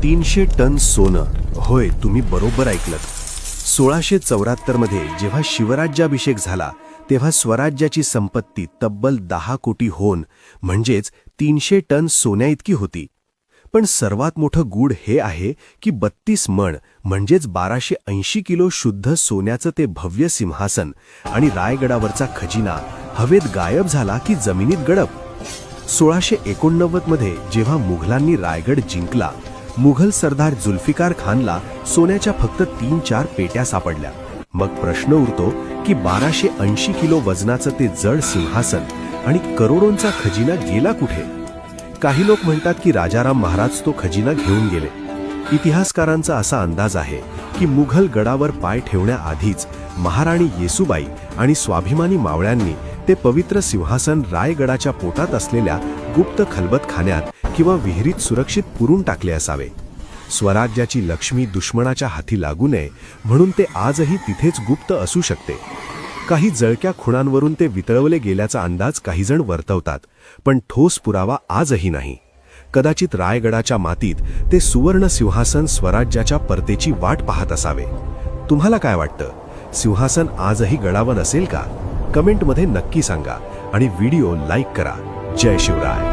300 ton सोनं. होय, तुम्ही बरोबर ऐकलत. 1674 मध्ये जेव्हा शिवराज्याभिषेक झाला तेव्हा स्वराज्याची संपत्ती तब्बल 10 कोटी होन म्हणजेच 300 टन सोन्याइतकी होती. पण सर्वात मोठं गूढ हे आहे की 32 मण म्हणजेच 1280 किलो शुद्ध सोन्याचं ते भव्य सिंहासन आणि रायगडावरचा खजिना हवेत गायब झाला की जमिनीत गडप. 1689 मध्ये जेव्हा मुघलांनी रायगड जिंकला, मुघल सरदार जुल्फिकार खानला सोन्याच्या फक्त 3-4 पेट्या सापडल्या. मग प्रश्न उरतो की 1280 किलो वजनाचं ते जड सिंहासन आणि करोडोंचा खजिना गेला कुठे? काही लोक म्हणतात की राजाराम महाराज तो खजिना घेऊन गेले. इतिहासकारांचा असा अंदाज आहे की मुघल गडावर पाय ठेवण्याआधीच महाराणी येसूबाई आणि स्वाभिमानी मावळ्यांनी ते पवित्र सिंहासन रायगडाच्या पोटात असलेल्या गुप्त खलबतखान्यात किंवा विहिरीत सुरक्षित पुरून टाकले असावे. स्वराज्याची लक्ष्मी दुश्मनाच्या हाती लागू नये म्हणून ते आजही तिथेच गुप्त असू शकते. काही जळक्या खुणांवरून ते वितळवले गेल्याचा अंदाज काहीजण वर्तवतात, पण ठोस पुरावा आजही नाही. कदाचित रायगडाच्या मातीत ते सुवर्ण सिंहासन स्वराज्याच्या परतेची वाट पाहत असावे. तुम्हाला काय वाटतं? सिंहासन आजही गडावर असेल का? कमेंटमध्ये नक्की सांगा आणि व्हिडिओ लाईक करा. जय शिवराय.